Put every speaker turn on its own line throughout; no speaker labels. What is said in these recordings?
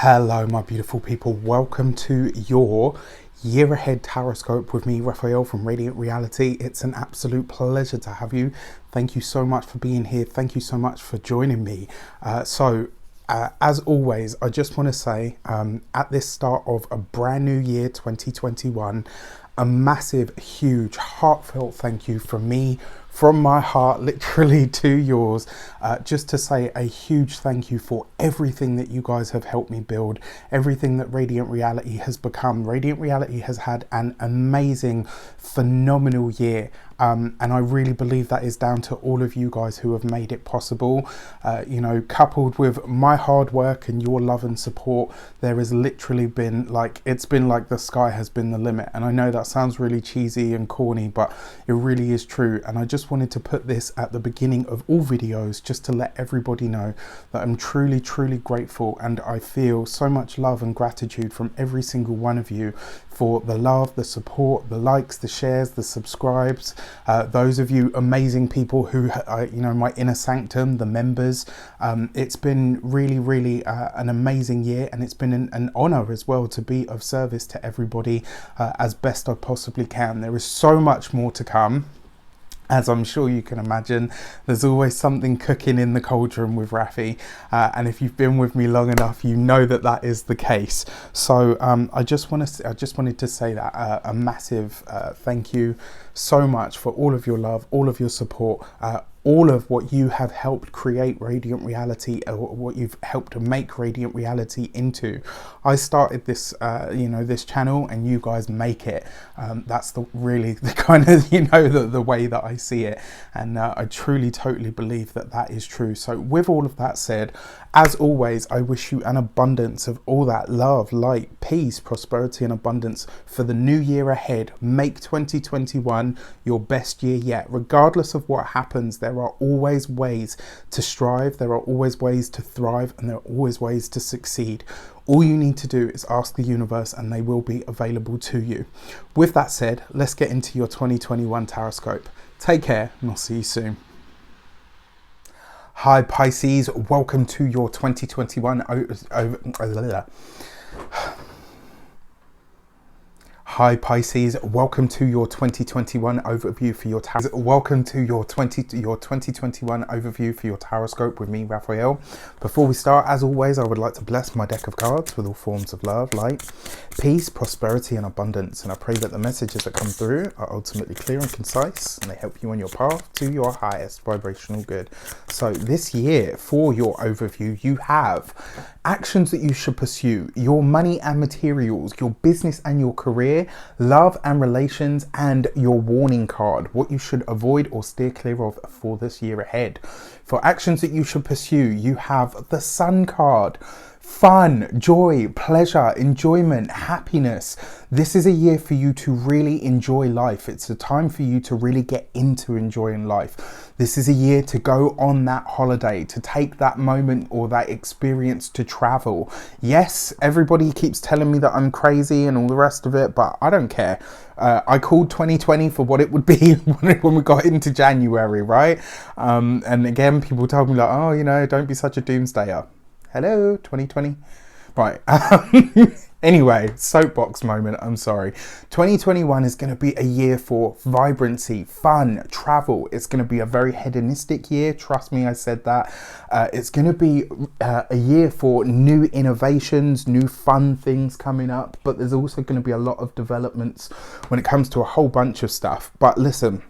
Hello my beautiful people, welcome to your year ahead taroscope with me, Raphael from Reydiant Reality. It's an absolute pleasure to have you. Thank you so much for being here. Thank you so much for joining me. As always, I just want to say at this start of a brand new year 2021, a massive, huge, heartfelt thank you from me, from my heart, literally to yours, just to say a huge thank you for everything that you guys have helped me build, everything that Reydiant Reality has become. Reydiant Reality has had an amazing, phenomenal year. And I really believe that is down to all of you guys who have made it possible. Coupled with my hard work and your love and support, there has literally been it's been like the sky has been the limit. And I know that sounds really cheesy and corny, but it really is true. And I just wanted to put this at the beginning of all videos just to let everybody know that I'm truly, truly grateful, and I feel so much love and gratitude from every single one of you for the love, the support, the likes, the shares, the subscribes, those of you amazing people who, my inner sanctum, the members. It's been really, really an amazing year, and it's been an honor as well to be of service to everybody as best I possibly can. There is so much more to come. As I'm sure you can imagine, there's always something cooking in the cauldron with Rafi, and if you've been with me long enough, you know that that is the case. So I just wanted to say that a massive thank you so much for all of your love, all of your support, all of what you have helped create Reydiant Reality, or what you've helped to make Reydiant Reality into. I started this, this channel, and you guys make it. That's the kind of, the way that I see it. And I truly, totally believe that that is true. So with all of that said, as always, I wish you an abundance of all that love, light, peace, prosperity, and abundance for the new year ahead. Make 2021 your best year yet. Regardless of what happens, there are always ways to strive, there are always ways to thrive, and there are always ways to succeed. All you need to do is ask the universe, and they will be available to you. With that said, let's get into your 2021 taroscope. Take care, and I'll see you soon. Hi Pisces, welcome to your 2021 Hi Pisces, welcome to your 2021 overview for your tarot. Welcome to your 2021 overview for your taroscope with me, Raphael. Before we start, as always, I would like to bless my deck of cards with all forms of love, light, peace, prosperity, and abundance. And I pray that the messages that come through are ultimately clear and concise, and they help you on your path to your highest vibrational good. So this year, for your overview, you have actions that you should pursue, your money and materials, your business and your career, love and relations, and your warning card, what you should avoid or steer clear of for this year ahead. For actions that you should pursue, you have the Sun card. Fun, joy, pleasure, enjoyment, happiness. This is a year for you to really enjoy life. It's a time for you to really get into enjoying life. This is a year to go on that holiday, to take that moment or that experience to travel. Yes, everybody keeps telling me that I'm crazy and all the rest of it, but I don't care. I called 2020 for what it would be when we got into January, right? And again, people told me like, oh, don't be such a doomsdayer. Hello, 2020. Right. Anyway, soapbox moment. I'm sorry. 2021 is going to be a year for vibrancy, fun, travel. It's going to be a very hedonistic year. Trust me, I said that. It's going to be a year for new innovations, new fun things coming up. But there's also going to be a lot of developments when it comes to a whole bunch of stuff. But listen,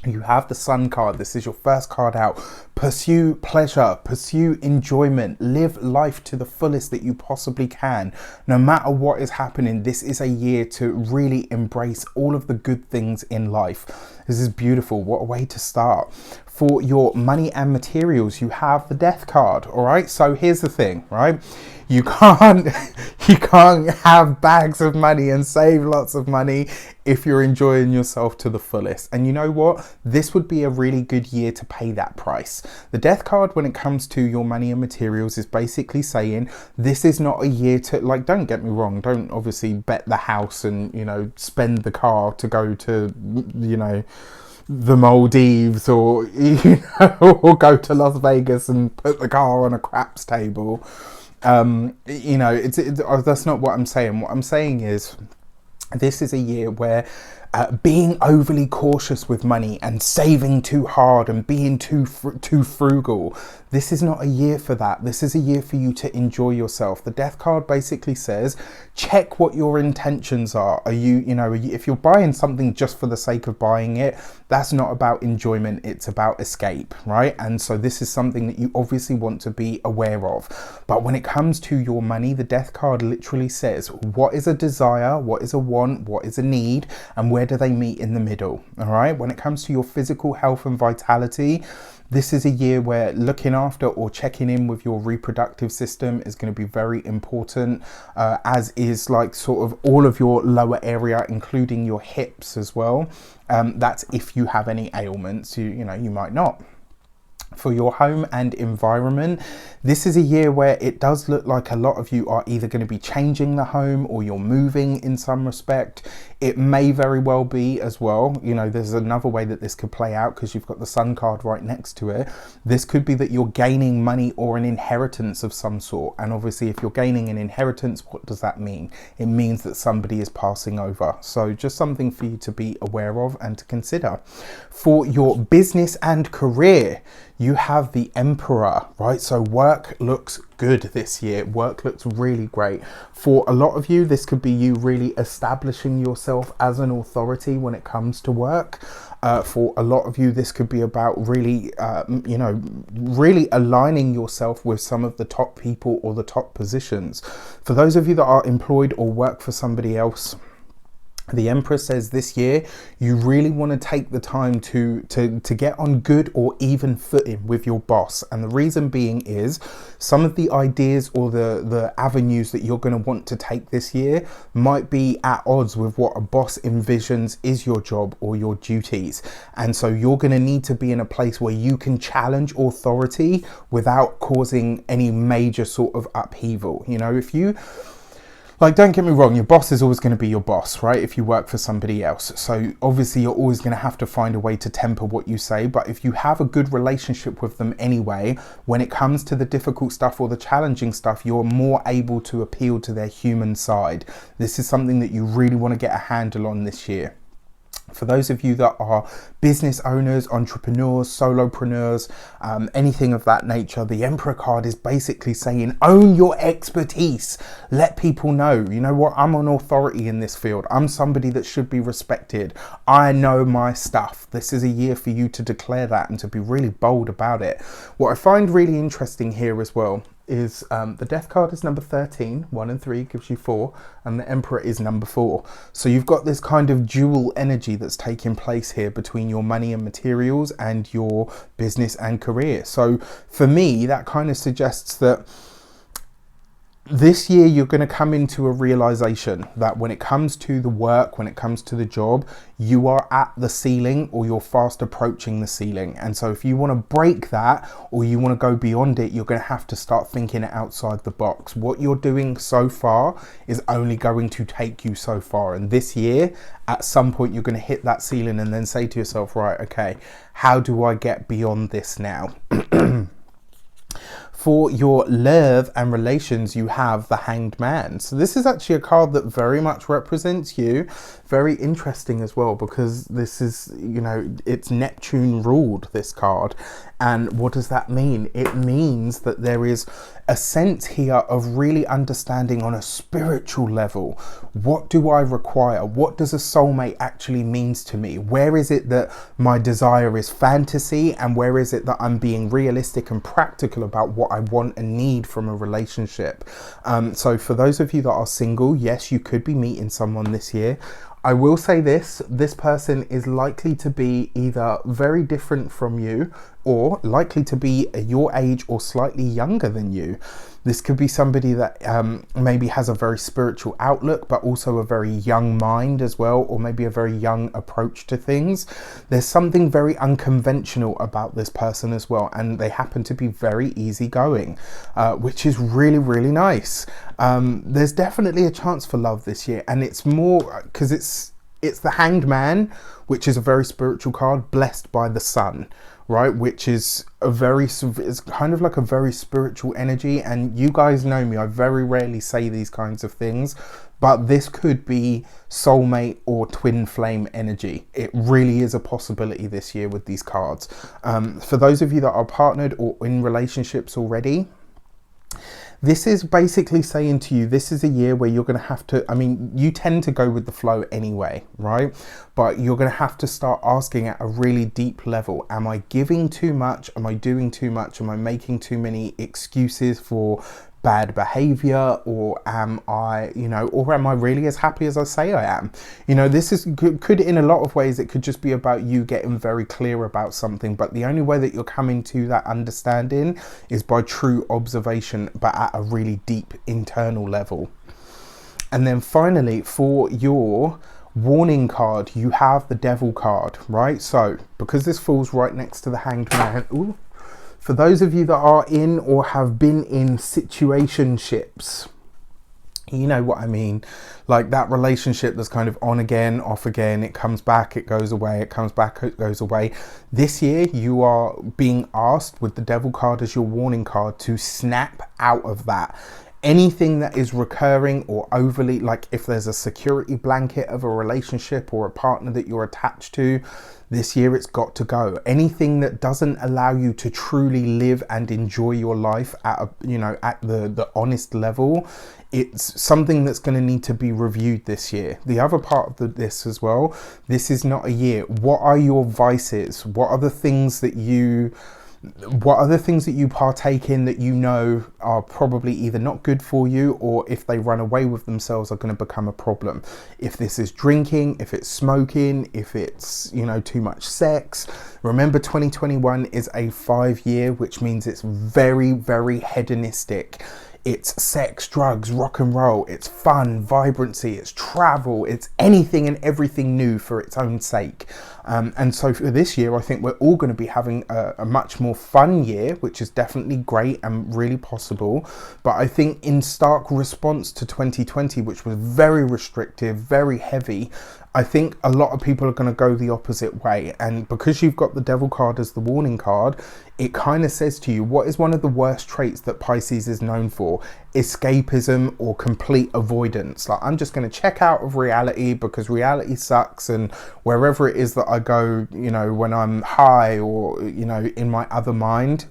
you have the Sun card. This is your first card out. Pursue pleasure, pursue enjoyment, live life to the fullest that you possibly can. No matter what is happening, this is a year to really embrace all of the good things in life. This is beautiful. What a way to start. For your money and materials, you have the Death card. All right. So here's the thing, right? You can't have bags of money and save lots of money if you're enjoying yourself to the fullest. And you know what? This would be a really good year to pay that price. The Death card, when it comes to your money and materials, is basically saying this is not a year to, don't get me wrong, don't obviously bet the house and, spend the car to go to, the Maldives or, or go to Las Vegas and put the car on a craps table. You know, that's not what I'm saying. What I'm saying is, this is a year where being overly cautious with money and saving too hard and being too frugal, this is not a year for that. This is a year for you to enjoy yourself. The Death card basically says, check what your intentions are. If you're buying something just for the sake of buying it, that's not about enjoyment, it's about escape, right? And so this is something that you obviously want to be aware of. But when it comes to your money, the Death card literally says, what is a desire, what is a want, what is a need, and where do they meet in the middle? All right. When it comes to your physical health and vitality, this is a year where looking after or checking in with your reproductive system is going to be very important, as is like sort of all of your lower area, including your hips as well. That's if you have any ailments. You might not. For your home and environment, this is a year where it does look like a lot of you are either going to be changing the home or you're moving in some respect. It may very well be as well, there's another way that this could play out because you've got the Sun card right next to it. This could be that you're gaining money or an inheritance of some sort. And obviously if you're gaining an inheritance, what does that mean? It means that somebody is passing over. So just something for you to be aware of and to consider. For your business and career, you have the Emperor, right? So work looks good this year. Work looks really great. For a lot of you, this could be you really establishing yourself as an authority when it comes to work. For a lot of you, this could be about really, really aligning yourself with some of the top people or the top positions. For those of you that are employed or work for somebody else, the Empress says this year you really want to take the time to get on good or even footing with your boss. And the reason being is some of the ideas or the avenues that you're going to want to take this year might be at odds with what a boss envisions is your job or your duties. And so you're going to need to be in a place where you can challenge authority without causing any major sort of upheaval. If you don't get me wrong, your boss is always going to be your boss, right? If you work for somebody else. So obviously you're always going to have to find a way to temper what you say. But if you have a good relationship with them anyway, when it comes to the difficult stuff or the challenging stuff, you're more able to appeal to their human side. This is something that you really want to get a handle on this year. For those of you that are business owners, entrepreneurs, solopreneurs, anything of that nature, the Emperor card is basically saying, own your expertise. Let people know, you know what, I'm an authority in this field. I'm somebody that should be respected. I know my stuff. This is a year for you to declare that and to be really bold about it. What I find really interesting here as well is the Death card is number 13, 1 and 3 gives you 4, and the Emperor is number 4. So you've got this kind of dual energy that's taking place here between your money and materials and your business and career. So for me, that kind of suggests that this year you're going to come into a realization that when it comes to the work, when it comes to the job, you are at the ceiling or you're fast approaching the ceiling. And so if you want to break that or you want to go beyond it, you're going to have to start thinking outside the box. What you're doing so far is only going to take you so far. And this year, at some point, you're going to hit that ceiling and then say to yourself, right, okay, how do I get beyond this now? For your love and relations, you have the Hanged Man. So this is actually a card that very much represents you. Very interesting as well, because this is, it's Neptune ruled, this card. And what does that mean? It means that there is a sense here of really understanding on a spiritual level. What do I require? What does a soulmate actually means to me? Where is it that my desire is fantasy? And where is it that I'm being realistic and practical about what I want and need from a relationship? So for those of you that are single, yes, you could be meeting someone this year. I will say this person is likely to be either very different from you or likely to be your age or slightly younger than you. This could be somebody that maybe has a very spiritual outlook, but also a very young mind as well, or maybe a very young approach to things. There's something very unconventional about this person as well, and they happen to be very easygoing, which is really, really nice. There's definitely a chance for love this year, and it's more because it's the Hanged Man, which is a very spiritual card, blessed by the sun. right? Which is it's kind of like a very spiritual energy. And you guys know me, I very rarely say these kinds of things, but this could be soulmate or twin flame energy. It really is a possibility this year with these cards. For those of you that are partnered or in relationships already, this is basically saying to you, this is a year where you're going to have to, I mean, you tend to go with the flow anyway, right? But you're going to have to start asking at a really deep level, am I giving too much? Am I doing too much? Am I making too many excuses for bad behavior? Or am I, or am I really as happy as I say I am? This is could in a lot of ways, it could just be about you getting very clear about something, but the only way that you're coming to that understanding is by true observation, but at a really deep internal level. And then finally, for your warning card, you have the Devil card, right? So because this falls right next to the Hanged Man, for those of you that are in or have been in situationships, you know what I mean, like that relationship that's kind of on again, off again, it comes back, it goes away, it comes back, it goes away. This year you are being asked with the Devil card as your warning card to snap out of that. Anything that is recurring or overly, like if there's a security blanket of a relationship or a partner that you're attached to, this year it's got to go. Anything that doesn't allow you to truly live and enjoy your life at at the honest level, it's something that's going to need to be reviewed this year. The other part of this as well, this is not a year. What are your vices? What are the things that you partake in that you know are probably either not good for you, or if they run away with themselves are going to become a problem? If this is drinking, if it's smoking, if it's too much sex. Remember, 2021 is a 5-year, which means it's very, very hedonistic. It's sex, drugs, rock and roll, it's fun, vibrancy, it's travel, it's anything and everything new for its own sake. And so for this year, I think we're all going to be having a much more fun year, which is definitely great and really possible. But I think in stark response to 2020, which was very restrictive, very heavy, I think a lot of people are going to go the opposite way. And because you've got the Devil card as the warning card, it kind of says to you, what is one of the worst traits that Pisces is known for? Escapism or complete avoidance. Like, I'm just going to check out of reality because reality sucks, and wherever it is that I go, when I'm high or, in my other mind,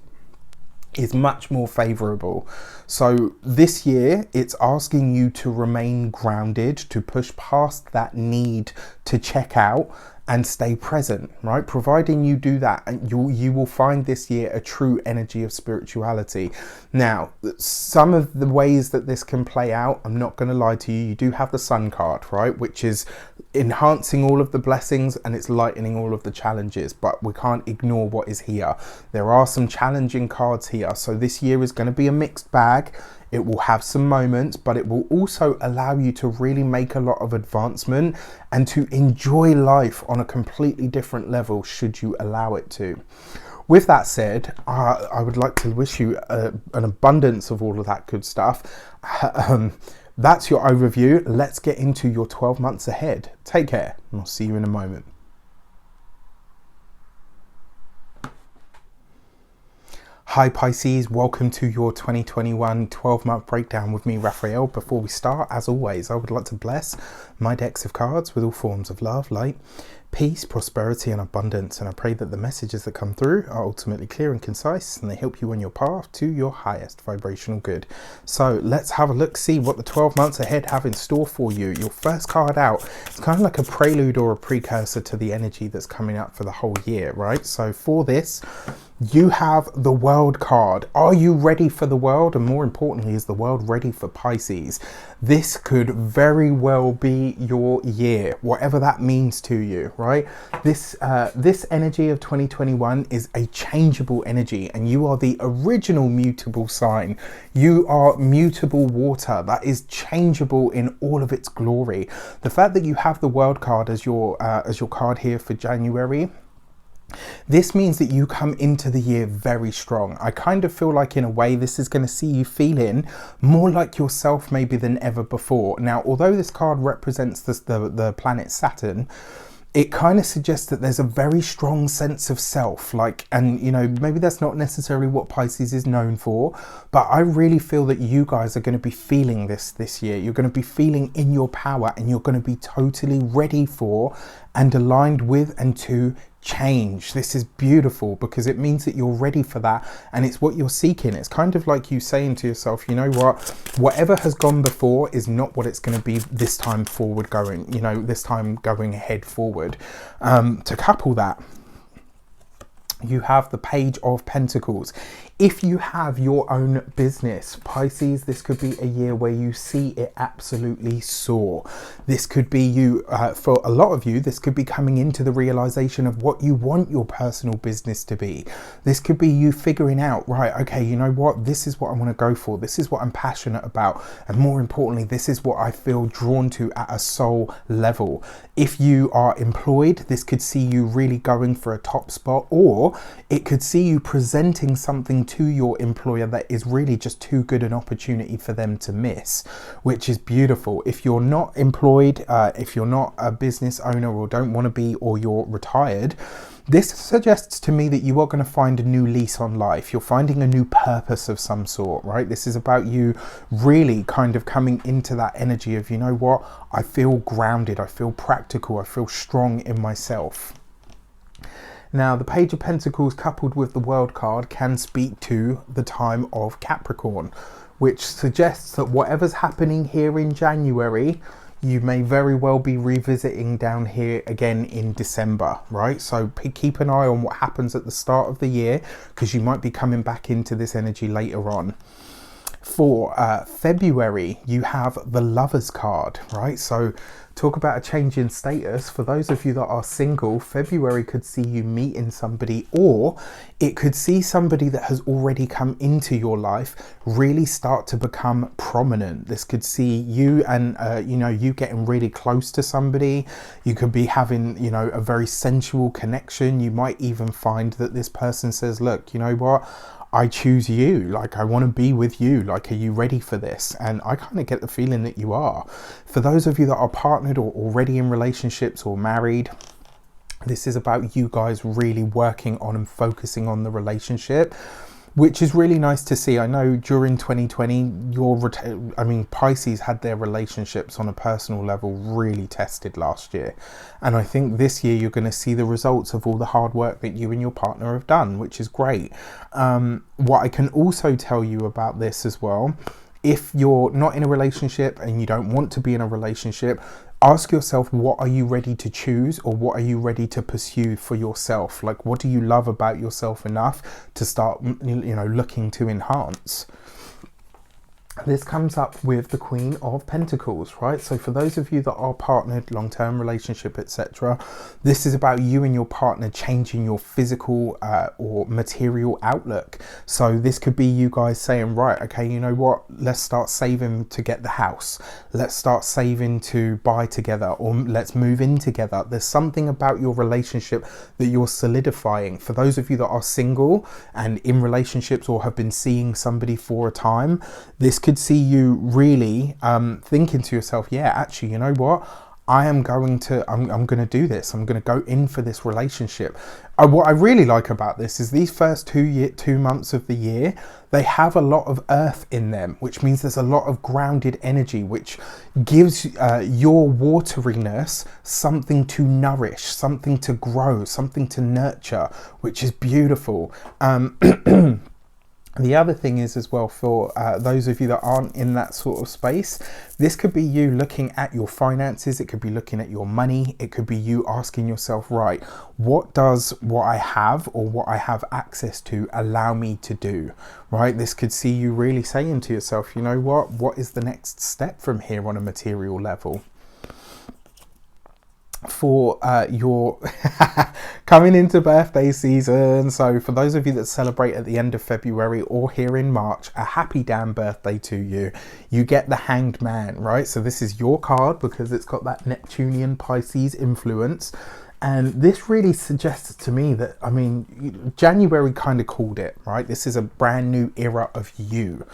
is much more favorable. So this year it's asking you to remain grounded, to push past that need to check out and stay present, right? Providing you do that, and you will find this year a true energy of spirituality. Now, some of the ways that this can play out, I'm not going to lie to you, you do have the Sun card, right? Which is enhancing all of the blessings and it's lightening all of the challenges, but we can't ignore what is here. There are some challenging cards here. So this year is going to be a mixed bag. It will have some moments, but it will also allow you to really make a lot of advancement and to enjoy life on a completely different level should you allow it to. With that said, I would like to wish you an abundance of all of that good stuff. That's your overview. Let's get into your 12 months ahead. Take care, and I'll see you in a moment. Hi Pisces, welcome to your 2021 12-month breakdown with me, Raphael. Before we start, as always, I would like to bless my decks of cards with all forms of love, light, peace, prosperity and abundance, and I pray that the messages that come through are ultimately clear and concise and they help you on your path to your highest vibrational good. So let's have a look, see what the 12 months ahead have in store for you. Your first card out, it's kind of like a prelude or a precursor to the energy that's coming up for the whole year, right? So for this, you have the World card. Are you ready for the world? And more importantly, is the world ready for Pisces? This could very well be your year, whatever that means to you, right? This energy of 2021 is a changeable energy, and you are the original mutable sign. You are mutable water that is changeable in all of its glory. The fact that you have the World card as your card here for January, this means that you come into the year very strong. I kind of feel like in a way this is going to see you feeling more like yourself maybe than ever before. Now, although this card represents the planet Saturn, it kind of suggests that there's a very strong sense of self, like, and you know, maybe that's not necessarily what Pisces is known for, but I really feel that you guys are going to be feeling this year. You're going to be feeling in your power, and you're going to be totally ready for and aligned with and to change. This is beautiful because it means that you're ready for that, and it's what you're seeking. It's kind of like you saying to yourself, you know what, whatever has gone before is not what it's going to be this time forward going, you know, this time going ahead forward. To couple that, you have the Page of Pentacles. If you have your own business, Pisces, this could be a year where you see it absolutely soar. This could be you, for a lot of you, this could be coming into the realization of what you want your personal business to be. This could be you figuring out, right, okay, you know what, this is what I want to go for. This is what I'm passionate about. And more importantly, this is what I feel drawn to at a soul level. If you are employed, this could see you really going for a top spot, or it could see you presenting something to your employer that is really just too good an opportunity for them to miss, which is beautiful. If you're not employed, if you're not a business owner or don't want to be, or you're retired, this suggests to me that you are going to find a new lease on life. You're finding a new purpose of some sort, right? This is about you really kind of coming into that energy of, you know what, I feel grounded, I feel practical, I feel strong in myself. Now, the Page of Pentacles coupled with the World card can speak to the time of Capricorn, which suggests that whatever's happening here in January, you may very well be revisiting down here again in December, right? So keep an eye on what happens at the start of the year, because you might be coming back into this energy later on. For February, you have the Lovers card, right? So talk about a change in status. For those of you that are single, February could see you meeting somebody, or it could see somebody that has already come into your life really start to become prominent. This could see you and, you know, you getting really close to somebody. You could be having, you know, a very sensual connection. You might even find that this person says, look, you know what, I choose you, like I want to be with you, like are you ready for this? And I kind of get the feeling that you are. For those of you that are partnered or already in relationships or married, this is about you guys really working on and focusing on the relationship, which is really nice to see. I know during 2020, Pisces had their relationships on a personal level really tested last year. And I think this year you're going to see the results of all the hard work that you and your partner have done, which is great. What I can also tell you about this as well, if you're not in a relationship and you don't want to be in a relationship, ask yourself, what are you ready to choose, or what are you ready to pursue for yourself? Like, what do you love about yourself enough to start, you know, looking to enhance? This comes up with the Queen of Pentacles, right? So for those of you that are partnered, long-term relationship, etc., this is about you and your partner changing your physical or material outlook. So this could be you guys saying, right, okay, you know what, let's start saving to get the house. Let's start saving to buy together, or let's move in together. There's something about your relationship that you're solidifying. For those of you that are single and in relationships or have been seeing somebody for a time, this could see you really thinking to yourself, yeah, actually, you know what, I'm going to do this. I'm going to go in for this relationship. What I really like about this is these first 2 months of the year, they have a lot of earth in them, which means there's a lot of grounded energy, which gives your wateriness something to nourish, something to grow, something to nurture, which is beautiful. The other thing is as well, for those of you that aren't in that sort of space, this could be you looking at your finances. It could be looking at your money. It could be you asking yourself, right, what does what I have or what I have access to allow me to do, right? This could see you really saying to yourself, you know what is the next step from here on a material level? For your coming into birthday season, so for those of you that celebrate at the end of February or here in March, a happy damn birthday to you. You get the Hanged Man, right? So this is your card because it's got that Neptunian Pisces influence. And this really suggests to me that, I mean, January kind of called it, right? This is a brand new era of you.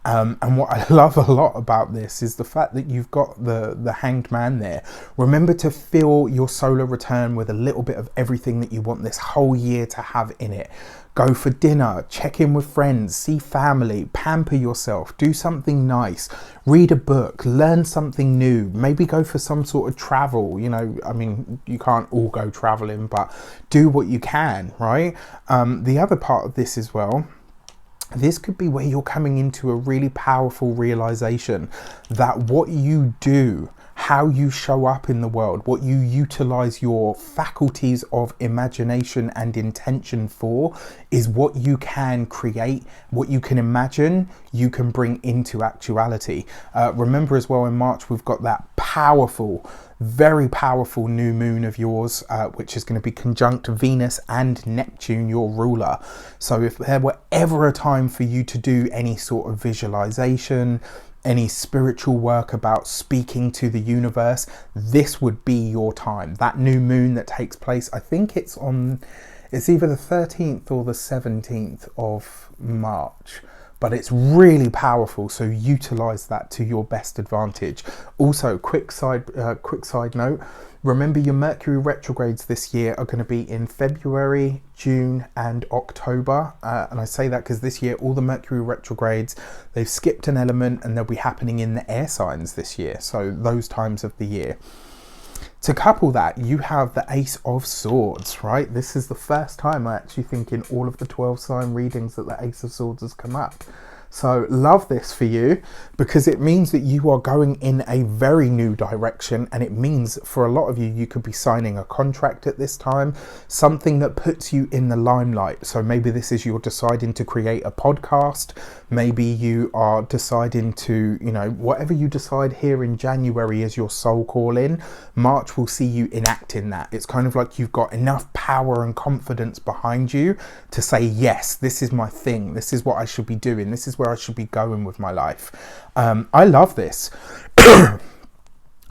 And what I love a lot about this is the fact that you've got the Hanged Man there. Remember to fill your solar return with a little bit of everything that you want this whole year to have in it. Go for dinner, check in with friends, see family, pamper yourself, do something nice, read a book, learn something new, maybe go for some sort of travel. You know, I mean, you can't all go traveling, but do what you can, right? The other part of this as well, this could be where you're coming into a really powerful realization that what you do, how you show up in the world, what you utilize your faculties of imagination and intention for, is what you can create, what you can imagine, you can bring into actuality. Remember as well, in March, we've got that powerful, very powerful new moon of yours, which is going to be conjunct Venus and Neptune, your ruler. So if there were ever a time for you to do any sort of visualization, any spiritual work about speaking to the universe, this would be your time. That new moon that takes place, I think it's either the 13th or the 17th of March, but it's really powerful, so utilize that to your best advantage. Also, quick side note, remember your Mercury retrogrades this year are going to be in February, June and October, and I say that because this year all the Mercury retrogrades, they've skipped an element and they'll be happening in the air signs this year, so those times of the year. To couple that, you have the Ace of Swords, right? This is the first time I actually think in all of the 12 sign readings that the Ace of Swords has come up. So love this for you, because it means that you are going in a very new direction, and it means for a lot of you, you could be signing a contract at this time, something that puts you in the limelight. So maybe this is you're deciding to create a podcast, maybe you are deciding to, you know, whatever you decide here in January is your soul calling, March will see you enacting that. It's kind of like you've got enough power and confidence behind you to say, yes, this is my thing, this is what I should be doing, this is where I should be going with my life. I love this. I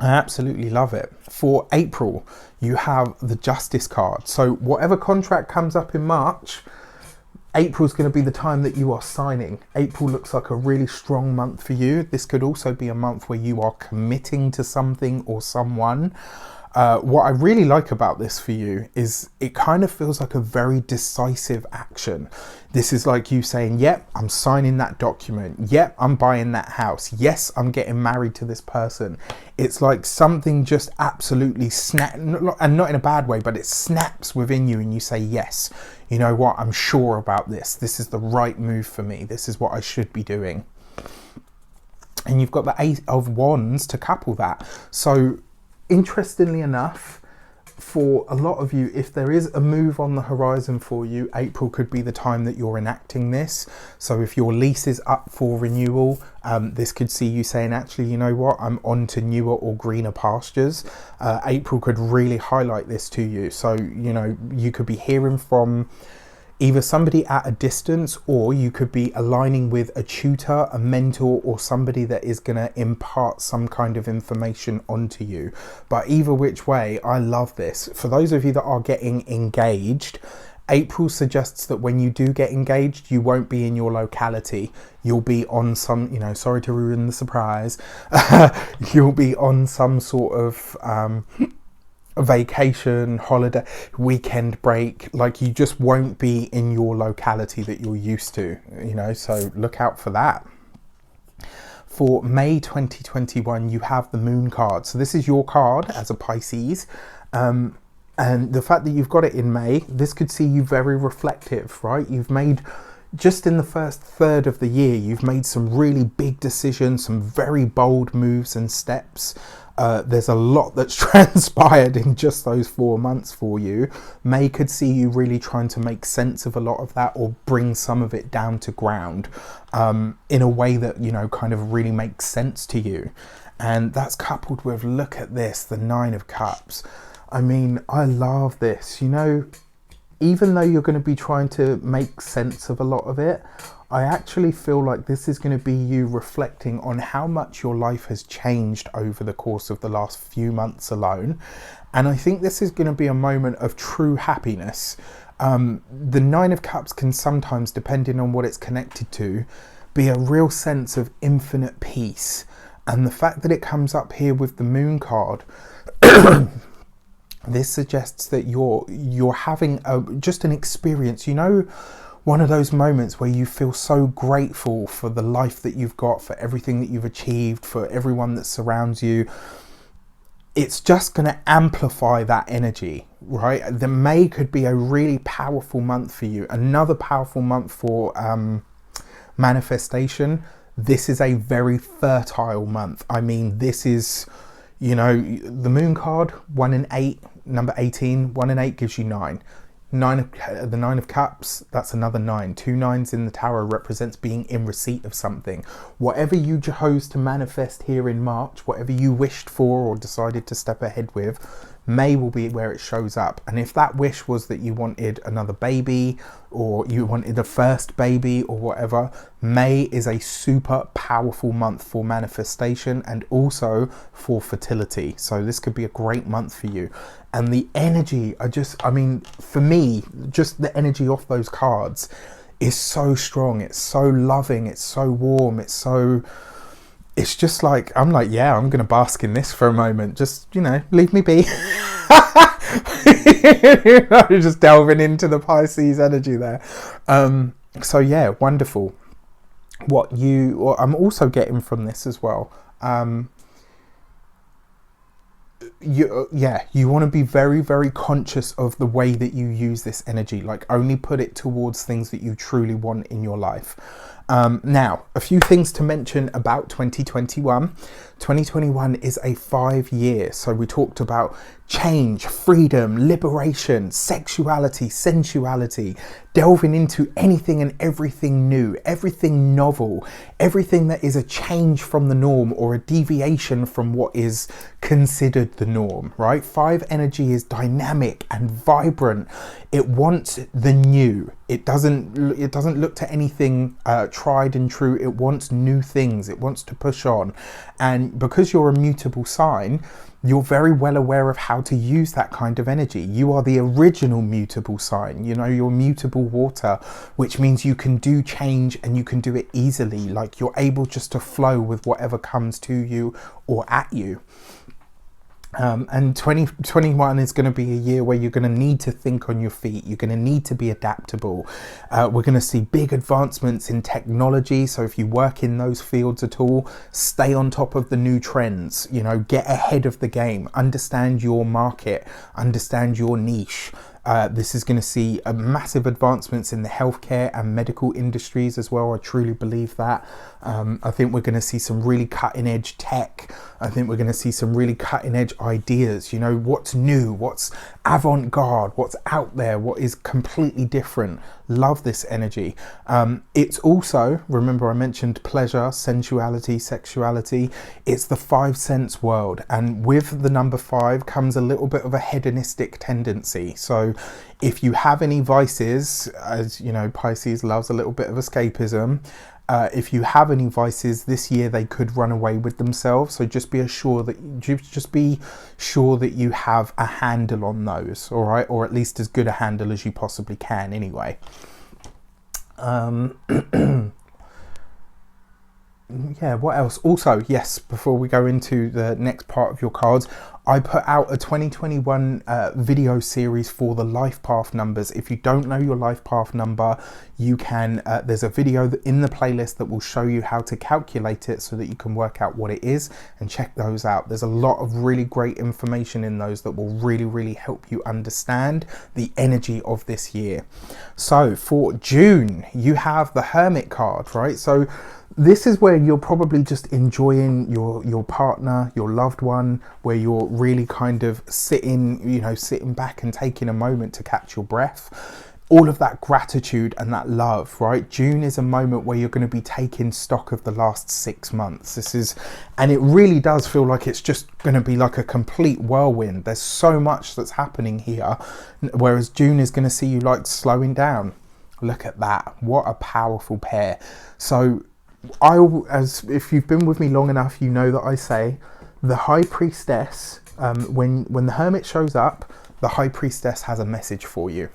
absolutely love it. For April, you have the Justice card. So whatever contract comes up in March, April's going to be the time that you are signing. April looks like a really strong month for you. This could also be a month where you are committing to something or someone. What I really like about this for you is it kind of feels like a very decisive action. This is like you saying, yep, I'm signing that document. Yep, I'm buying that house. Yes, I'm getting married to this person. It's like something just absolutely snap, and not in a bad way, but it snaps within you and you say, yes, you know what, I'm sure about this. This is the right move for me. This is what I should be doing. And you've got the Eight of Wands to couple that. So interestingly enough, for a lot of you, if there is a move on the horizon for you, April could be the time that you're enacting this. So if your lease is up for renewal, this could see you saying, actually, you know what, I'm on to newer or greener pastures. April could really highlight this to you. So, you know, you could be hearing from either somebody at a distance, or you could be aligning with a tutor, a mentor, or somebody that is going to impart some kind of information onto you. But either which way, I love this. For those of you that are getting engaged, April suggests that when you do get engaged, you won't be in your locality. You'll be on some, you know, sorry to ruin the surprise, you'll be on some sort of a vacation, holiday, weekend break. Like, you just won't be in your locality that you're used to, you know, so look out for that. For May 2021, you have the Moon card. So this is your card as a Pisces. And the fact that you've got it in May, this could see you very reflective, right? You've made, just in the first third of the year, you've made some really big decisions, some very bold moves and steps. There's a lot that's transpired in just those 4 months for you. May could see you really trying to make sense of a lot of that, or bring some of it down to ground in a way that, you know, kind of really makes sense to you. And that's coupled with, look at this, the Nine of Cups. I mean, I love this, you know, even though you're going to be trying to make sense of a lot of it, I actually feel like this is going to be you reflecting on how much your life has changed over the course of the last few months alone. And I think this is going to be a moment of true happiness. The Nine of Cups can sometimes, depending on what it's connected to, be a real sense of infinite peace. And the fact that it comes up here with the Moon card, this suggests that you're having just an experience, you know, one of those moments where you feel so grateful for the life that you've got, for everything that you've achieved, for everyone that surrounds you. It's just going to amplify that energy, right? The May could be a really powerful month for you. Another powerful month for manifestation. This is a very fertile month. I mean, this is, you know, the Moon card, 1 in 8, number 18, 1 in 8 gives you 9. The Nine of Cups, that's another 9. 2 9s in the tarot represents being in receipt of something. Whatever you chose to manifest here in March, whatever you wished for or decided to step ahead with, May will be where it shows up. And if that wish was that you wanted another baby, or you wanted a first baby, or whatever, May is a super powerful month for manifestation and also for fertility. So this could be a great month for you. And the energy, I mean, for me, just the energy off those cards is so strong. It's so loving. It's so warm. It's just like, I'm like, yeah, I'm going to bask in this for a moment. Just, you know, leave me be. Just delving into the Pisces energy there. So yeah, wonderful. What I'm also getting from this as well. You want to be very, very conscious of the way that you use this energy. Like, only put it towards things that you truly want in your life. Now, a few things to mention about 2021. 2021 is a 5-year. So we talked about change, freedom, liberation, sexuality, sensuality, delving into anything and everything new, everything novel, everything that is a change from the norm or a deviation from what is considered the norm, right? 5 energy is dynamic and vibrant. It wants the new. It doesn't look to anything tried and true. It wants new things. It wants to push on. And because you're a mutable sign, you're very well aware of how to use that kind of energy. You are the original mutable sign. You know, you're mutable water, which means you can do change and you can do it easily. Like, you're able just to flow with whatever comes to you or at you. And 2021 is going to be a year where you're going to need to think on your feet. You're going to need to be adaptable. We're going to see big advancements in technology. So if you work in those fields at all, stay on top of the new trends, you know, get ahead of the game, understand your market, understand your niche. This is going to see massive advancements in the healthcare and medical industries as well. I truly believe that. I think we're going to see some really cutting edge tech. I think we're going to see some really cutting edge ideas. You know, what's new, what's avant-garde, what's out there, what is completely different. Love this energy. It's also, remember I mentioned pleasure, sensuality, sexuality. It's the 5 sense world. And with the number 5 comes a little bit of a hedonistic tendency. So if you have any vices, as you know, Pisces loves a little bit of escapism. If you have any vices this year, they could run away with themselves. So just be sure that you have a handle on those, all right, or at least as good a handle as you possibly can. Anyway, yeah. What else? Also, yes. Before we go into the next part of your cards, I put out a 2021 video series for the life path numbers. If you don't know your life path number, you can, there's a video in the playlist that will show you how to calculate it so that you can work out what it is, and check those out. There's a lot of really great information in those that will really, really help you understand the energy of this year. So for June, you have the Hermit card, right? So this is where you're probably just enjoying your partner, your loved one, where you're really kind of sitting back and taking a moment to catch your breath. All of that gratitude and that love, right? June is a moment where you're going to be taking stock of the last 6 months. And it really does feel like it's just going to be like a complete whirlwind. There's so much that's happening here, whereas June is going to see you like slowing down, look at that. What a powerful pair. So as if you've been with me long enough, you know that I say the High Priestess, when the Hermit shows up, the High Priestess has a message for you.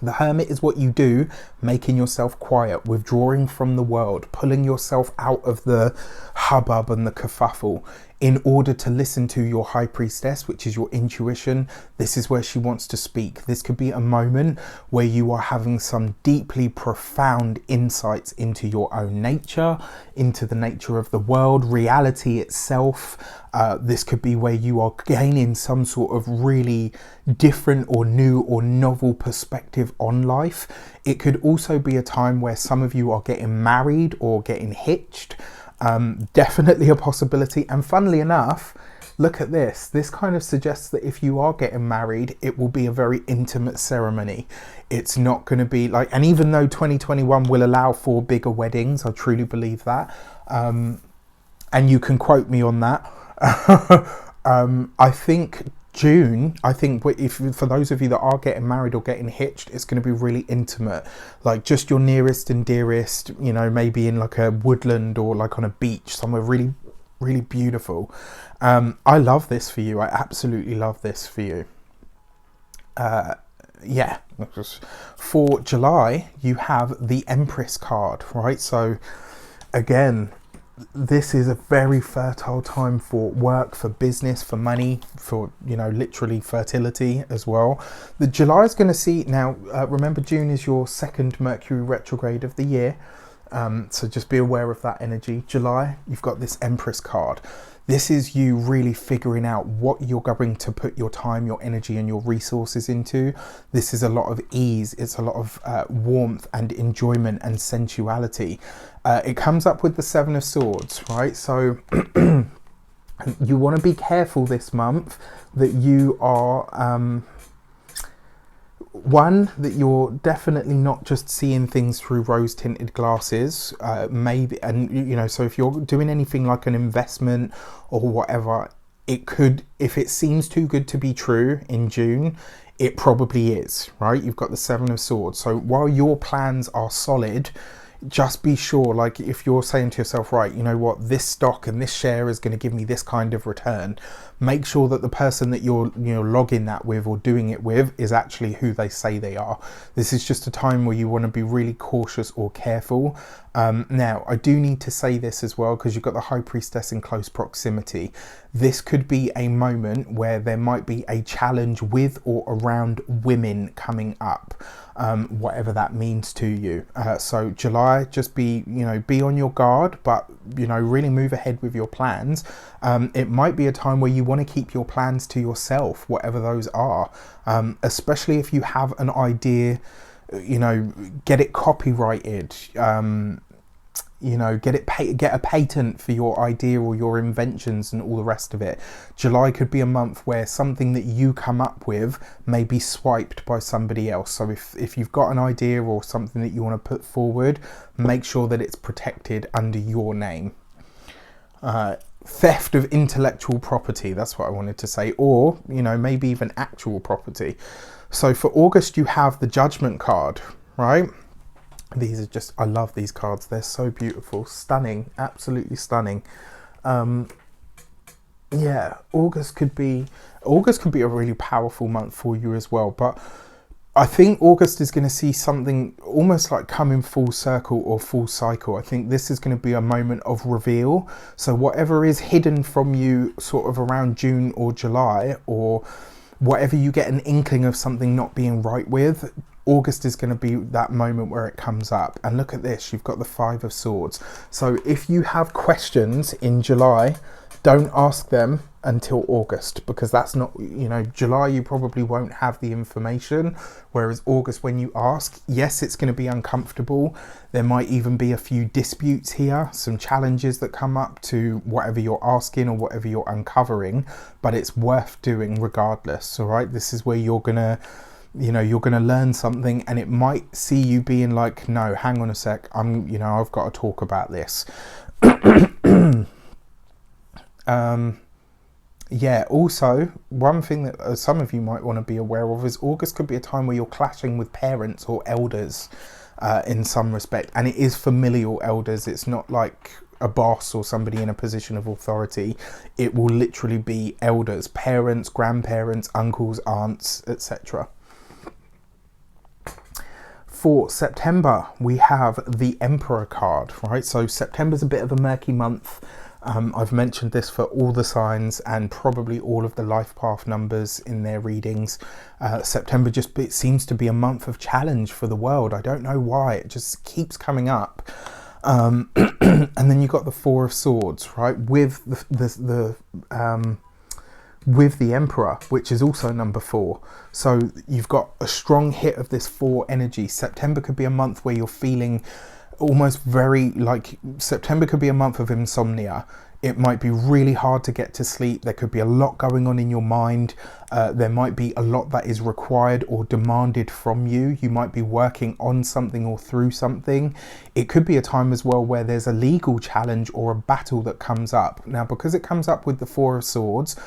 The Hermit is what you do, making yourself quiet, withdrawing from the world, pulling yourself out of the hubbub and the kerfuffle in order to listen to your High Priestess, which is your intuition. This is where she wants to speak. This could be a moment where you are having some deeply profound insights into your own nature, into the nature of the world, reality itself. This could be where you are gaining some sort of really different or new or novel perspective on life. It could also be a time where some of you are getting married or getting hitched. Definitely a possibility. And funnily enough, look at this. This kind of suggests that if you are getting married, it will be a very intimate ceremony. It's not going to be like, and even though 2021 will allow for bigger weddings, I truly believe that. And you can quote me on that. I think June, if for those of you that are getting married or getting hitched, it's going to be really intimate, like just your nearest and dearest, you know, maybe in like a woodland or like on a beach somewhere really, really beautiful. I love this for you. I absolutely love this for you. Yeah, for July, you have the Empress card, right? So again, this is a very fertile time for work, for business, for money, for, you know, literally fertility as well. The July is going to see, now remember June is your second Mercury retrograde of the year, so just be aware of that energy. July, you've got this Empress card. This is you really figuring out what you're going to put your time, your energy and your resources into. This is a lot of ease. It's a lot of warmth and enjoyment and sensuality. It comes up with the Seven of Swords, right? So you want to be careful this month that you are... one, that you're definitely not just seeing things through rose-tinted glasses, maybe, and you know, so if you're doing anything like an investment or whatever, it could, if it seems too good to be true in June, it probably is, right? You've got the Seven of Swords. So while your plans are solid, just be sure, like if you're saying to yourself, right, you know what, this stock and this share is going to give me this kind of return, make sure that the person that you're, you know, logging that with or doing it with is actually who they say they are. This is just a time where you want to be really cautious or careful. Now, I do need to say this as well, because you've got the High Priestess in close proximity. This could be a moment where there might be a challenge with or around women coming up, whatever that means to you. So July, just be, you know, be on your guard, but, you know, really move ahead with your plans. It might be a time where you want to keep your plans to yourself, whatever those are, especially if you have an idea, you know, get it copyrighted, you know, get a patent for your idea or your inventions and all the rest of it. July could be a month where something that you come up with may be swiped by somebody else. So if you've got an idea or something that you want to put forward, make sure that it's protected under your name. Theft of intellectual property, that's what I wanted to say, or, you know, maybe even actual property. So for August, you have the Judgment card, right? These are just, I love these cards. They're so beautiful, stunning, absolutely stunning. Yeah, August could be a really powerful month for you as well. But I think August is going to see something almost like coming full circle or full cycle. I think this is going to be a moment of reveal. So whatever is hidden from you sort of around June or July, or whatever you get an inkling of something not being right with, August is going to be that moment where it comes up. And look at this, you've got the Five of Swords. So if you have questions in July, don't ask them until August, because that's not, you know, July you probably won't have the information, whereas August, when you ask, yes, it's going to be uncomfortable. There might even be a few disputes here, some challenges that come up to whatever you're asking or whatever you're uncovering, but it's worth doing regardless. All right, this is where you're gonna, you know, you're going to learn something, and it might see you being like, no, hang on a sec, you know, I've got to talk about this. Yeah, also, one thing that some of you might want to be aware of is August could be a time where you're clashing with parents or elders in some respect. And it is familial elders. It's not like a boss or somebody in a position of authority. It will literally be elders, parents, grandparents, uncles, aunts, etc. For September, we have the Emperor card, right? So September's a bit of a murky month. I've mentioned this for all the signs and probably all of the life path numbers in their readings. September it seems to be a month of challenge for the world. I don't know why, it just keeps coming up. And then you've got the Four of Swords, right? With with the Emperor, which is also number 4. So you've got a strong hit of this 4 energy. September could be a month where you're feeling almost very like, September could be a month of insomnia. It might be really hard to get to sleep. There could be a lot going on in your mind. There might be a lot that is required or demanded from you. You might be working on something or through something. It could be a time as well where there's a legal challenge or a battle that comes up. Now, because it comes up with the Four of Swords,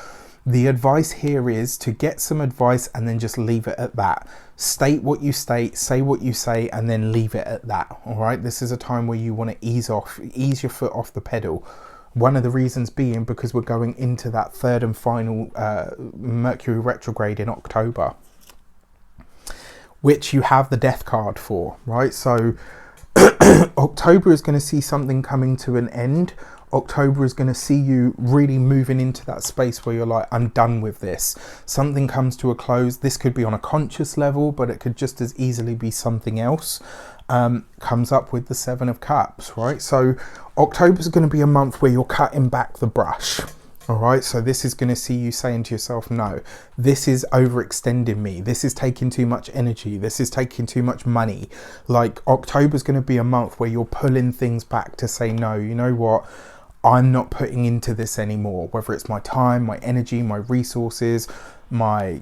the advice here is to get some advice and then just leave it at that. State what you state, say what you say, and then leave it at that. All right. This is a time where you want to ease your foot off the pedal. One of the reasons being because we're going into that third and final Mercury retrograde in October, which you have the Death card for, right? So October is going to see something coming to an end. October is going to see you really moving into that space where you're like, I'm done with this. Something comes to a close. This could be on a conscious level, but it could just as easily be something else. Comes up with the Seven of Cups, right? So October is going to be a month where you're cutting back the brush. All right, so this is going to see you saying to yourself, no, this is overextending me. This is taking too much energy. This is taking too much money. Like, October's going to be a month where you're pulling things back to say, no, you know what? I'm not putting into this anymore, whether it's my time, my energy, my resources, my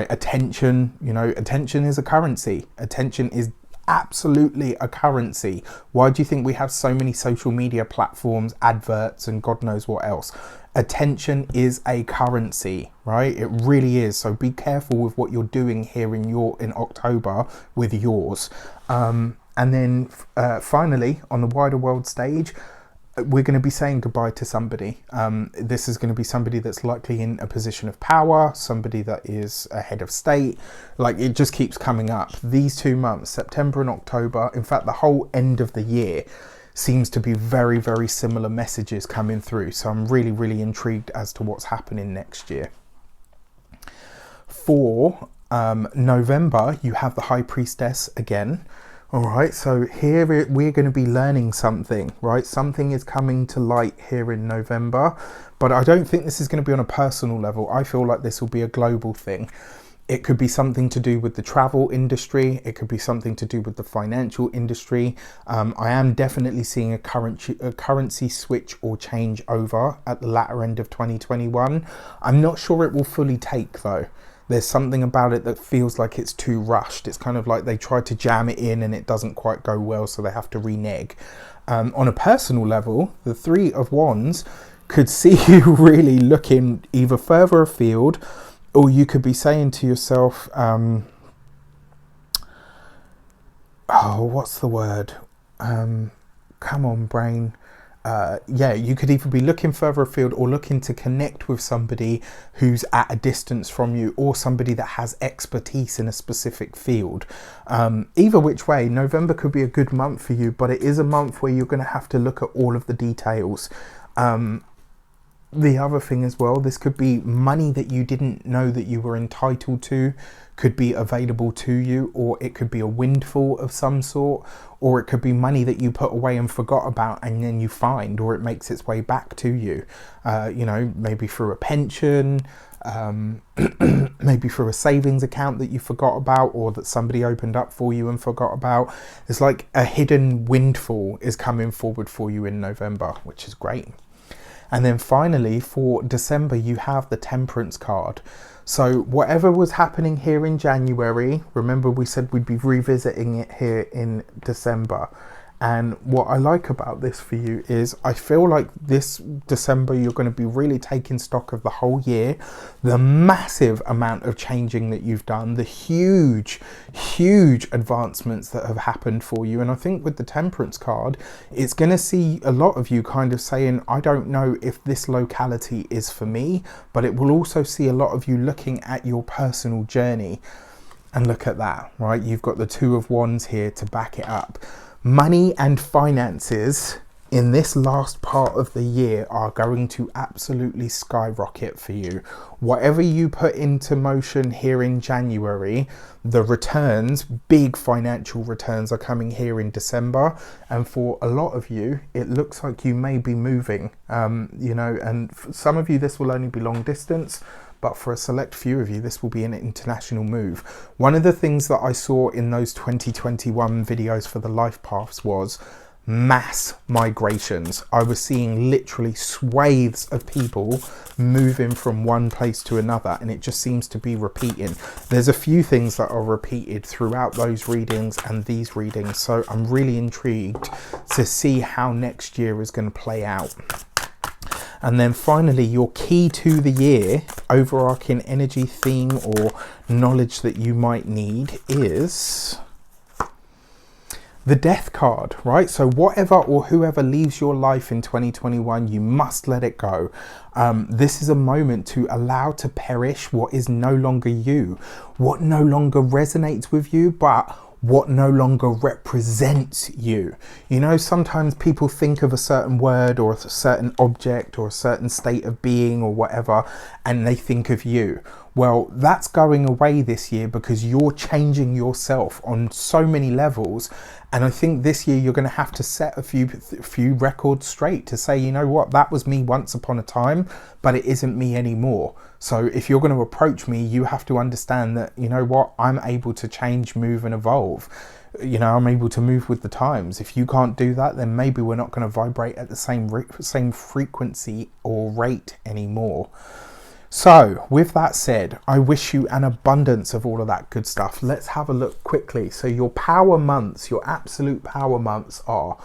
attention. Attention is a currency. Attention is absolutely a currency. Why do you think we have so many social media platforms, adverts, and God knows what else? Attention is a currency, right? It really is. So be careful with what you're doing here in October with yours. And then finally, on the wider world stage, we're going to be saying goodbye to somebody. This is going to be somebody that's likely in a position of power, somebody that is a head of state. Like, it just keeps coming up. These 2 months, September and October, in fact, the whole end of the year seems to be very, very similar messages coming through. So I'm really, really intrigued as to what's happening next year. For November, you have the High Priestess again. All right, so here we're going to be learning something, right? Something is coming to light here in November, but I don't think this is going to be on a personal level. I feel like this will be a global thing. It could be something to do with the travel industry. It could be something to do with the financial industry. I am definitely seeing a currency switch or change over at the latter end of 2021. I'm not sure it will fully take though. There's something about it that feels like it's too rushed. It's kind of like they tried to jam it in and it doesn't quite go well, so they have to renege. On a personal level, the Three of Wands could see you really looking either further afield, or you could be saying to yourself, what's the word? Come on, brain. You could either be looking further afield or looking to connect with somebody who's at a distance from you, or somebody that has expertise in a specific field. Either which way, November could be a good month for you, but it is a month where you're going to have to look at all of the details. The other thing as well, this could be money that you didn't know that you were entitled to could be available to you, or it could be a windfall of some sort, or it could be money that you put away and forgot about and then you find, or it makes its way back to you, maybe through a pension, maybe through a savings account that you forgot about, or that somebody opened up for you and forgot about. It's like a hidden windfall is coming forward for you in November, which is great. And then finally, for December, you have the Temperance card. So whatever was happening here in January, remember we said we'd be revisiting it here in December. And what I like about this for you is I feel like this December you're going to be really taking stock of the whole year, the massive amount of changing that you've done, the huge advancements that have happened for you. And I think with the Temperance card, it's going to see a lot of you kind of saying, I don't know if this locality is for me, but it will also see a lot of you looking at your personal journey. And look at that, right? You've got the Two of Wands here to back it up. Money and finances in this last part of the year are going to absolutely skyrocket for you. Whatever you put into motion here in January, the returns, big financial returns, are coming here in December. And for a lot of you, it looks like you may be moving, you know, and for some of you, this will only be long distance. But for a select few of you, this will be an international move. One of the things that I saw in those 2021 videos for the life paths was mass migrations. I was seeing literally swathes of people moving from one place to another, and it just seems to be repeating. There's a few things that are repeated throughout those readings and these readings, so I'm really intrigued to see how next year is going to play out. And then finally, your key to the year, overarching energy theme or knowledge that you might need is the Death card, right? So whatever or whoever leaves your life in 2021, you must let it go. This is a moment to allow to perish what is no longer you, what no longer resonates with you, but what no longer represents you. You know, sometimes people think of a certain word or a certain object or a certain state of being or whatever, and they think of you. Well, that's going away this year because you're changing yourself on so many levels. And I think this year you're going to have to set a few records straight to say, you know what, that was me once upon a time, but it isn't me anymore. So if you're going to approach me, you have to understand that, you know what, I'm able to change, move and evolve. You know, I'm able to move with the times. If you can't do that, then maybe we're not going to vibrate at the same frequency or rate anymore. So with that said, I wish you an abundance of all of that good stuff. Let's have a look quickly. So your power months, your absolute power months are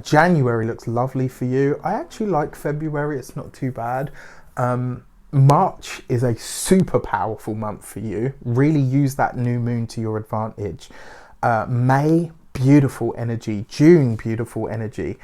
January looks lovely for you. I actually like February. It's not too bad. March is a super powerful month for you. Really use that new moon to your advantage. May, beautiful energy. June, beautiful energy.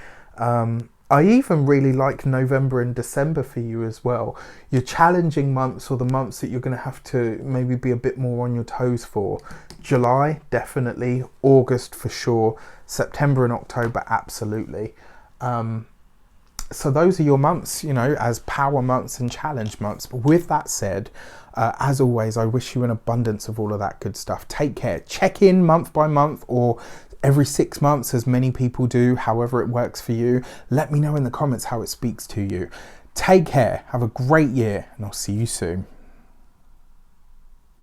I even really like November and December for you as well. Your challenging months, or the months that you're going to have to maybe be a bit more on your toes for. July, definitely. August for sure. September and October, absolutely. So those are your months, you know, as power months and challenge months. But with that said, as always, I wish you an abundance of all of that good stuff. Take care. Check in month by month or every 6 months, as many people do, however it works for you. Let me know in the comments how it speaks to you. Take care. Have a great year, and I'll see you soon.